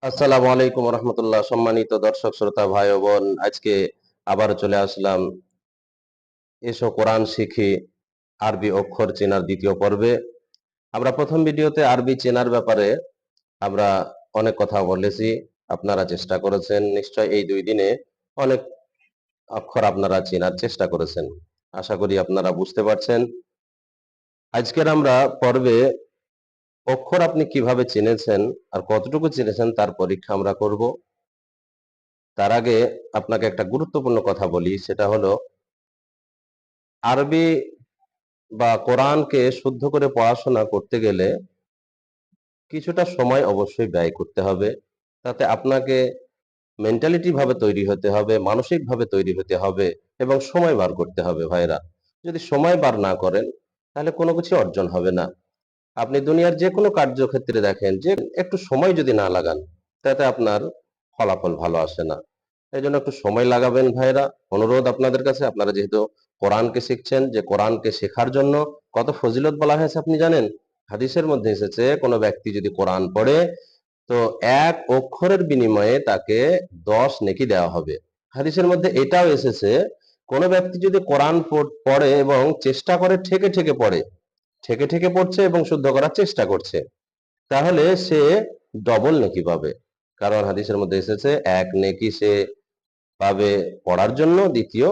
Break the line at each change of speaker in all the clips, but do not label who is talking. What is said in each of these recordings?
আসসালামু আলাইকুম রহমতুল্লাহ। সম্মানিত দর্শক শ্রোতা ভাই ও বোন, আজকে আবার চলে আসলাম এসো কোরআন শিখি আরবি অক্ষর চেনার দ্বিতীয় পর্বে। আমরা প্রথম ভিডিওতে আরবি চেনার ব্যাপারে আমরা অনেক কথা বলেছি। আপনারা চেষ্টা করেছেন, নিশ্চয় এই 2 দিনে অনেক অক্ষর আপনারা চেনার চেষ্টা করেছেন। আশা করি আপনারা বুঝতে পারছেন। আজকের আমরা পর্বে অক্ষর আপনি কিভাবে চিনেছেন আর কতটুকু চিনেছেন তার পরীক্ষা আমরা করব। তার আগে আপনাকে একটা গুরুত্বপূর্ণ কথা বলি, সেটা হলো আরবি বা কোরআনকে শুদ্ধ করে পড়াশোনা করতে গেলে কিছুটা সময় অবশ্যই ব্যয় করতে হবে। তাতে আপনাকে মেন্টালিটি ভাবে তৈরি হতে হবে, মানসিকভাবে তৈরি হতে হবে এবং সময় বার করতে হবে ভাইরা। যদি সময় বার না করেন তাহলে কোনো কিছু অর্জন হবে না। আপনি দুনিয়ার যেকোনো কার্যক্ষেত্রে দেখেন যে একটু সময় যদি না লাগান তাতে আপনার ফলাফল ভালো আসে না। এজন্য একটু সময় লাগাবেন ভাইরা। অনুরোধ আপনাদের কাছে, আপনারা যেহেতু কোরআনকে শিখছেন, যে কোরআনকে শেখার জন্য কত ফজিলত বলা হয়েছে আপনি জানেন? হাদিসের মধ্যে এসেছে কোন ব্যক্তি যদি কোরআন পড়ে তো 1 অক্ষরের বিনিময়ে তাকে 10 নেকি দেওয়া হবে। হাদিসের মধ্যে এটাও এসেছে কোন ব্যক্তি যদি কোরআন পড়ে এবং চেষ্টা করে ঠেকে ঠেকে পড়ে, ঠেকে ঠেকে পড়ছে এবং শুদ্ধ করার চেষ্টা করছে, তাহলে সে ডবল নেকি পাবে। কারণ হাদিসের মধ্যে এসেছে 1 নেকি সে পাবে পড়ার জন্য, দ্বিতীয়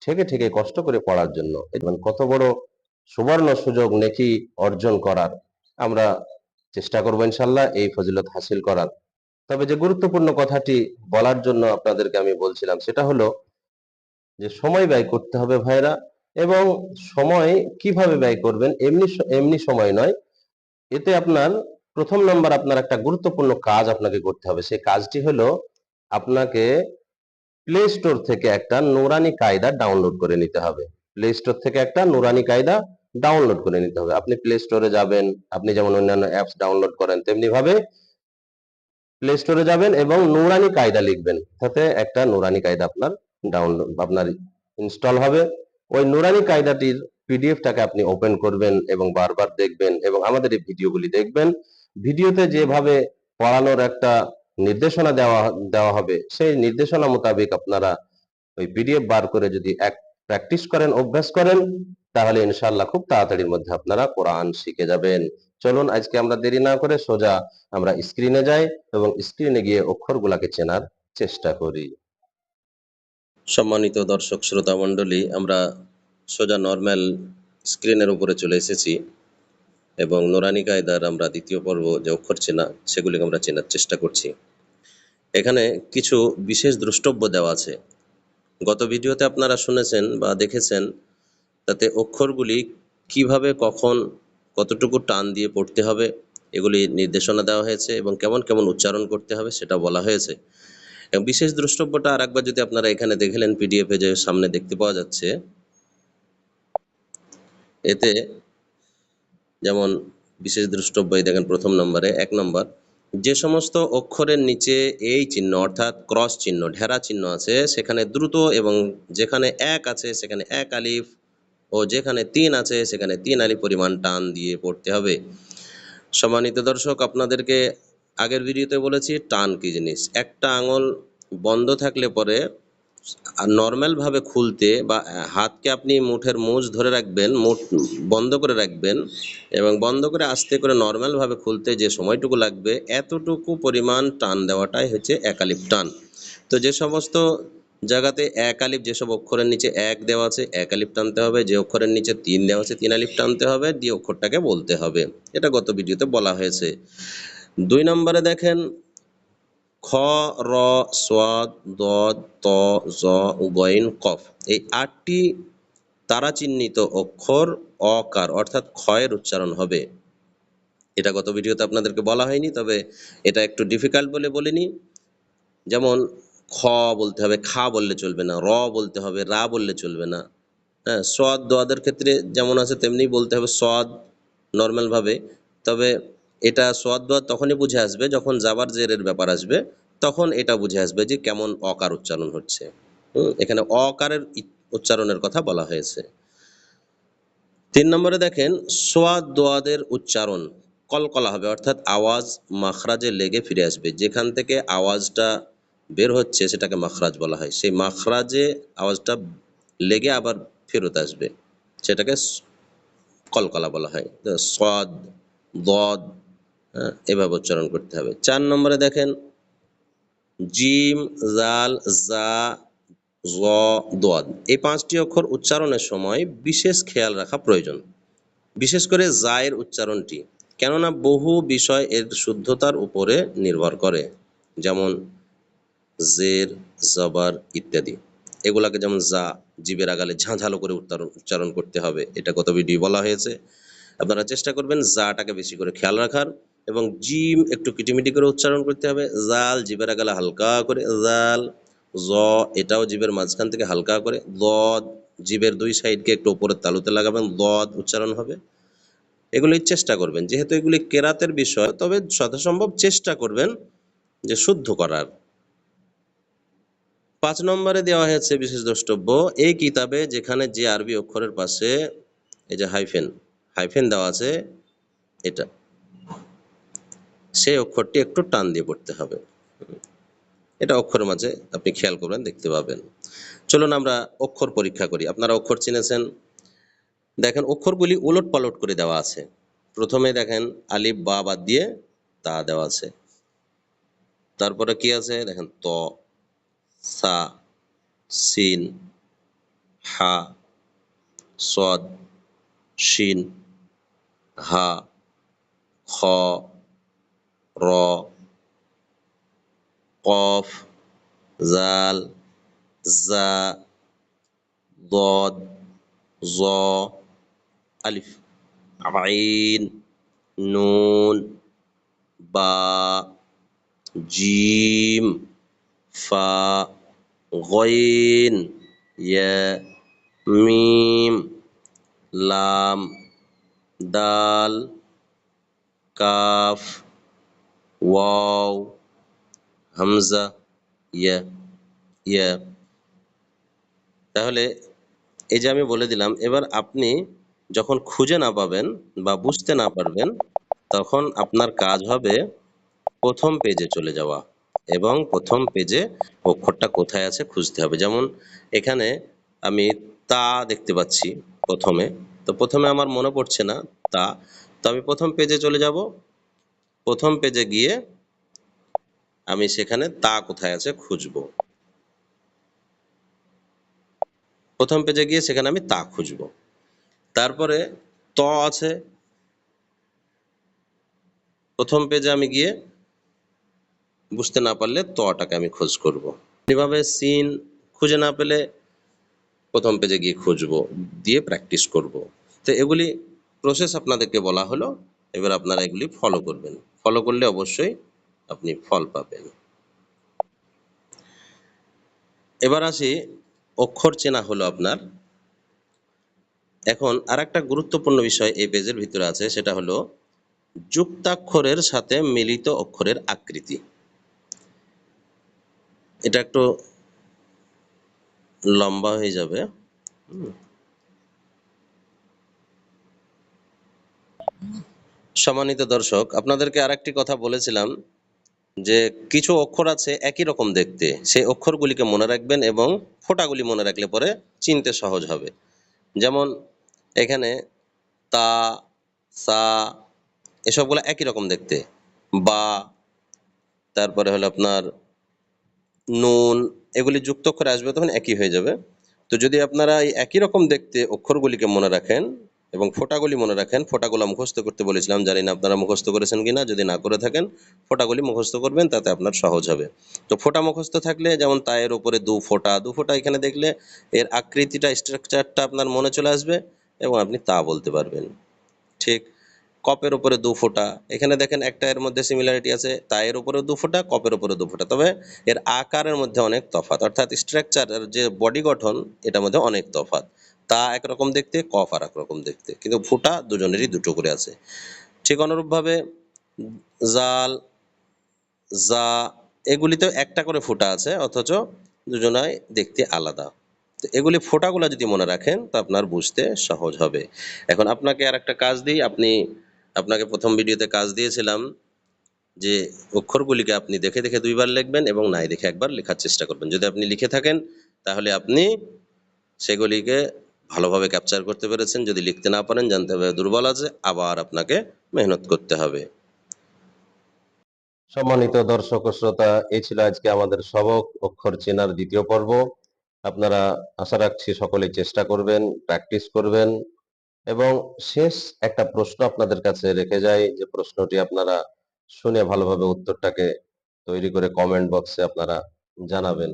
ঠেকে ঠেকে কষ্ট করে পড়ার জন্য। এবং কত বড় সুবর্ণ সুযোগ নেকি অর্জন করার। আমরা চেষ্টা করবো ইনশাল্লাহ এই ফজিলত হাসিল করার। তবে যে গুরুত্বপূর্ণ কথাটি বলার জন্য আপনাদেরকে আমি বলছিলাম সেটা হলো যে সময় ব্যয় করতে হবে ভাইরা। এবং সময় কিভাবে ব্যয় করবেন, এমনি এমনি সময় নয়। এতে আপনার প্রথম নাম্বার আপনার একটা গুরুত্বপূর্ণ কাজ আপনাকে করতে হবে। সেই কাজটি হলো আপনাকে প্লে স্টোর থেকে একটা নুরানি কায়দা ডাউনলোড করে নিতে হবে। প্লে স্টোর থেকে একটা নুরানি কায়দা ডাউনলোড করে নিতে হবে। আপনি প্লে স্টোরে যাবেন, আপনি যেমন অন্যান্য অ্যাপস ডাউনলোড করেন তেমনি ভাবে প্লে স্টোরে যাবেন এবং নুরানি কায়দা লিখবেন। তাতে একটা নুরানি কায়দা আপনার ইনস্টল হবে। ওই নুরানি কায়দাটির পিডিএফটাকে আপনি ওপেন করবেন এবং বারবার দেখবেন এবং আমাদের এই ভিডিওগুলি দেখবেন। ভিডিওতে যেভাবে পড়ানোর একটা নির্দেশনা দেওয়া দেওয়া হবে, সেই নির্দেশনা মোতাবেক আপনারা ওই পিডিএফ বার করে যদি প্র্যাকটিস করেন, অভ্যাস করেন, তাহলে ইনশাআল্লাহ খুব তাড়াতাড়ির মধ্যে আপনারা কোরআন শিখে যাবেন। চলুন আজকে আমরা দেরি না করে সোজা আমরা স্ক্রিনে যাই এবং স্ক্রিনে গিয়ে অক্ষরগুলাকে চেনার চেষ্টা করি। সম্মানিত দর্শক শ্রোতা মণ্ডলী, আমরা সোজা নরমাল স্ক্রিনের উপরে চলে এসেছি এবং নুরানি কায়দার আমরা দ্বিতীয় পর্ব যে অক্ষর চেনা, সেগুলিকে আমরা চেনার চেষ্টা করছি। এখানে কিছু বিশেষ দ্রষ্টব্য দেওয়া আছে। গত ভিডিওতে আপনারা শুনেছেন বা দেখেছেন, তাতে অক্ষরগুলি কিভাবে, কখন, কতটুকু টান দিয়ে পড়তে হবে এগুলি নির্দেশনা দেওয়া হয়েছে এবং কেমন কেমন উচ্চারণ করতে হবে সেটা বলা হয়েছে। এবং বিশেষ দ্রষ্টব্যটা আর একবার যদি আপনারা এখানে দেখলেন, পিডিএফে যে সামনে দেখতে পাওয়া যাচ্ছে, এতে যেমন বিশেষ দ্রষ্টব্য দেখেন প্রথম নম্বরে 1 নম্বর, যে সমস্ত অক্ষরের নিচে এই চিহ্ন অর্থাৎ ক্রস চিহ্ন, ঢেরা চিহ্ন আছে সেখানে দ্রুত, এবং যেখানে 1 আছে সেখানে 1 আলিফ, ও যেখানে 3 আছে সেখানে 3 আলিফ পরিমাণ টান দিয়ে পড়তে হবে। সম্মানিত দর্শক, আপনাদেরকে আগের ভিডিওতে বলেছি টান কি জিনিস। একটা আঙুল বন্ধ থাকলে পরে নর্মাল ভাবে খুলতে, বা হাতকে আপনি মুঠের মুজ ধরে রাখবেন, মুঠ বন্ধ করে রাখবেন এবং বন্ধ করে আস্তে করে নর্মাল ভাবে খুলতে যে সময়টুকু লাগবে, এতটুকু পরিমাণ টান দেওয়াটাই হচ্ছে 1 আলিফ টান। তো যে সমস্ত জায়গাতে 1 আলিফ, যেসব অক্ষরের নিচে 1 দেওয়া আছে 1 আলিফ টানতে হবে, যে অক্ষরের নিচে 3 দেওয়া আছে 3 আলিফ টানতে হবে, দিয়ে অক্ষরটাকে বলতে হবে। এটা গত ভিডিওতে বলা হয়েছে। 2 নম্বরে দেখেন খ, র, সোয়াদ, দদ, ত, জ, গইন, কফ, এই 8টি তারা চিহ্নিত অক্ষর অকার অর্থাৎ ক্ষয়ের উচ্চারণ হবে। এটা গত ভিডিওতে আপনাদেরকে বলা হয়নি, তবে এটা একটু ডিফিকাল্ট বলে বলিনি। যেমন খ বলতে হবে, খা বললে চলবে না, র বলতে হবে, রা বললে চলবে না। হ্যাঁ, সোয়াদ দোয়াদের ক্ষেত্রে যেমন আছে তেমনি বলতে হবে সোয়াদ নর্মালভাবে। তবে এটা সোয়াদ দোয়াদ তখনই বুঝে আসবে যখন জাবার জেরের ব্যাপার আসবে, তখন এটা বুঝে আসবে যে কেমন অকার উচ্চারণ হচ্ছে। এখানে অকারের উচ্চারণের কথা বলা হয়েছে। 3 নম্বরে দেখেন সোয়াদ দোয়াদের উচ্চারণ।
কলকলা হবে, অর্থাৎ আওয়াজ মাখরাজে লেগে ফিরে আসবে। যেখান থেকে আওয়াজটা বের হচ্ছে সেটাকে মাখরাজ বলা হয়। সেই মাখরাজে আওয়াজটা লেগে আবার ফেরত আসবে, সেটাকে কলকলা বলা হয়। সদ, দদ, হ্যাঁ, এভাবে উচ্চারণ করতে হবে। 4 নম্বরে দেখেন জিম, জাল, জা, জ, দদ, এই 5টি অক্ষর উচ্চারণের সময় বিশেষ খেয়াল রাখা প্রয়োজন, বিশেষ করে জায়ের উচ্চারণটি, কেননা বহু বিষয় এর শুদ্ধতার উপরে নির্ভর করে, যেমন জের, জবর ইত্যাদি। এগুলাকে যেমন জা, জিবের আগালে ঝাঁঝালো করে উচ্চারণ করতে হবে, এটা কত ভিডিও বলা হয়েছে। আপনারা চেষ্টা করবেন জাটাকে বেশি করে খেয়াল রাখার, এবং জিম একটু কিটিমিটি করে উচ্চারণ করতে হবে। জাল জিবের আগালে হালকা করে, জাল, জ এটাও জিবের মাঝখান থেকে হালকা করে, দদ জিবের 2 সাইডকে একটু উপরের তালুতে লাগাবেন, দদ উচ্চারণ হবে। এগুলি চেষ্টা করবেন, যেহেতু এগুলি কেরাতের বিষয়, তবে যথাসম্ভব চেষ্টা করবেন যে শুদ্ধ করার। 5 নম্বরে দেওয়া হয়েছে বিশেষ দ্রষ্টব্য, এই কিতাবে যেখানে যে আরবি অক্ষরের পাশে এই যে হাইফেন হাইফেন দেওয়া আছে, এটা সেই অক্ষরটি একটু টান দিয়ে পড়তে হবে। এটা অক্ষরের মাঝে আপনি খেয়াল করবেন, দেখতে পাবেন। চলুন আমরা অক্ষর পরীক্ষা করি। আপনারা অক্ষর চিনেছেন, দেখেন অক্ষরগুলি উলট পালট করে দেওয়া আছে। প্রথমে দেখেন আলিফ বা বাদ দিয়ে তা দেওয়া আছে, তারপরে কি আছে দেখেন ত, সা, সিন, হা, সদ, শিন, হা, খ, র, কফ, জাল, জা, দদ, জ, আলিফ, আইন, নুন, বা, জিম, ফা, গইন, ইয়া, মিম, লাম, দাল, কাফ, ওয়াও, হামজা, ইয়া, ইয়া। তাহলে এই যে আমি বলে দিলাম, এবার আপনি যখন খুঁজে না পাবেন বা বুঝতে না পারবেন, তখন আপনার কাজ হবে প্রথম পেজে চলে যাওয়া এবং প্রথম পেজে অক্ষরটা কোথায় আছে খুঁজতে হবে। যেমন এখানে আমি তা দেখতে পাচ্ছি প্রথমে, তো প্রথমে আমার মনে পড়ছে না তা, তো আমি প্রথম পেজে চলে যাব। প্রথম পেজে গিয়ে আমি সেখানে তা কোথায় আছে খুঁজবো। প্রথম পেজে গিয়ে সেখানে আমি তা খুঁজবো। তারপরে ত আছে, প্রথম পেজে আমি গিয়ে বুঝতে না পারলে তটাকে আমি খোঁজ করব। এভাবে সিন খুঁজে না পেলে প্রথম পেজে গিয়ে খুঁজবো, দিয়ে প্র্যাকটিস করব। তো এগুলি প্রসেস আপনাদেরকে বলা হলো, এবার আপনারা এগুলি ফলো করবেন। ফলো করলে অবশ্যই আপনি ফল পাবেন। এবার আসি, অক্ষর চেনা হলো আপনার। এখন আর একটা গুরুত্বপূর্ণ বিষয় এই পেজের ভিতরে আছে, সেটা হলো যুক্তাক্ষরের সাথে মিলিত অক্ষরের আকৃতি। এটা একটু লম্বা হয়ে যাবে। সম্মানিত দর্শক, আপনাদেরকে আরেকটি কথা বলেছিলাম যে কিছু অক্ষর আছে একই রকম দেখতে, সেই অক্ষরগুলিকে মনে রাখবেন এবং ফোঁটাগুলি মনে রাখলে পরে চিনতে সহজ হবে। যেমন এখানে তা, সা এসবগুলো একই রকম দেখতে, বা, তারপরে হলো আপনার নুন, এগুলি যুক্ত অক্ষরে আসবে তখন একই হয়ে যাবে। তো যদি আপনারা এই একই রকম দেখতে অক্ষরগুলিকে মনে রাখেন এবং ফোঁটাগুলি মনে রাখেন, ফোঁটাগুলো মুখস্থ করতে বলেছিলাম, জানি না আপনারা মুখস্থ করেছেন কিনা, যদি না করে থাকেন ফোঁটাগুলি মুখস্থ করবেন, তাতে আপনার সহজ হবে। তো ফোঁটা মুখস্থ থাকলে, যেমন তায়ের উপরে দু ফোঁটা, দু ফোঁটা এখানে দেখলে এর আকৃতিটা, স্ট্রাকচারটা আপনার মনে চলে আসবে এবং আপনি তা বলতে পারবেন। ঠিক কপের উপরে দু ফোঁটা, এখানে দেখেন একটা এর মধ্যে সিমিলারিটি আছে, তায়ের উপরে দু ফোঁটা, কপের উপরে দু ফোঁটা, তবে এর আকারের মধ্যে অনেক তফাৎ, অর্থাৎ স্ট্রাকচার যে বডি গঠন এটার মধ্যে অনেক তফাৎ। তা একরকম দেখতে, কফ আর একরকম দেখতে, কিন্তু ফোঁটা দুজনেরই দুটো করে আছে। ঠিক অনুরূপভাবে জাল, জা এগুলিতেও একটা করে ফোঁটা আছে, অথচ দুজনাই দেখতে আলাদা। তো এগুলি ফোঁটাগুলো যদি মনে রাখেন তো আপনার বুঝতে সহজ হবে। এখন আপনাকে আর একটা কাজ দিই, আপনি আপনাকে প্রথম ভিডিওতে কাজ দিয়েছিলাম যে অক্ষরগুলিকে আপনি দেখে দেখে 2 বার লিখবেন এবং নাই দেখে একবার লেখার চেষ্টা করবেন। যদি আপনি লিখে থাকেন তাহলে আপনি সেগুলিকে ভালোভাবে ক্যাপচার করতে পেরেছেন। যদি লিখতে না পারেন জানতে হবে দুর্বল আছে, আবার আপনাকে মেহনত করতে হবে।
সম্মানিত দর্শক ও শ্রোতা, এই ছিল আজকে আমাদের সবক অক্ষর চেনার দ্বিতীয় পর্ব। আপনারা আশা রাখছি সকলেই চেষ্টা করবেন, প্র্যাকটিস করবেন এবং শেষ একটা প্রশ্ন আপনাদের কাছে রেখে যাই, যে প্রশ্নটি আপনারা শুনে ভালোভাবে উত্তরটাকে তৈরি করে কমেন্ট বক্সে আপনারা জানাবেন।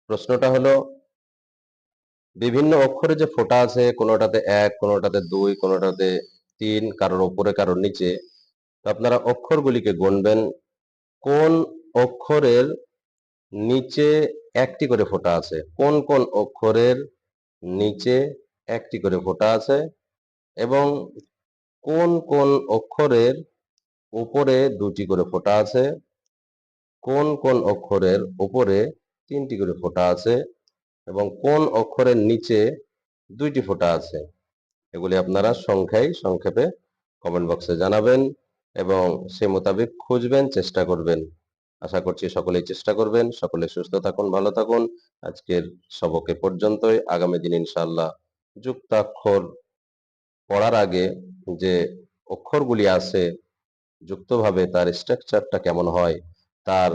প্রশ্নটা হলো, বিভিন্ন অক্ষরে যে ফোঁটা আছে, কোনোটাতে 1, কোনোটাতে 2, কোনোটাতে 3, কারোর উপরে কারোর নিচে, তো আপনারা অক্ষরগুলিকে গুনবেন কোন অক্ষরের নিচে একটি করে ফোঁটা আছে, কোন কোন অক্ষরের নিচে একটি করে ফোঁটা আছে এবং কোন কোন অক্ষরের উপরে 2টি করে ফোঁটা আছে, কোন কোন অক্ষরের উপরে 3টি করে ফোঁটা আছে এবং কোন অক্ষরের নিচে 2টি ফোঁটা আছে। এগুলি আপনারা সংক্ষেপে কমেন্ট বক্সে জানাবেন এবং সে মোতাবেক খুঁজবেন, চেষ্টা করবেন। আশা করছি সকলেই চেষ্টা করবেন। সকলে সুস্থ থাকুন, ভালো থাকুন। আজকের সবক এ পর্যন্তই। আগামী দিন ইনশাআল্লাহ যুক্তাক্ষর পড়ার আগে যে অক্ষরগুলি আছে যুক্তভাবে তার স্ট্রাকচারটা কেমন হয়, তার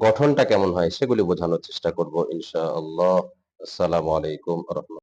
গঠনটা কেমন হয়, সেগুলি বোঝানোর চেষ্টা করব ইনশাআল্লাহ। আসসালামু আলাইকুম।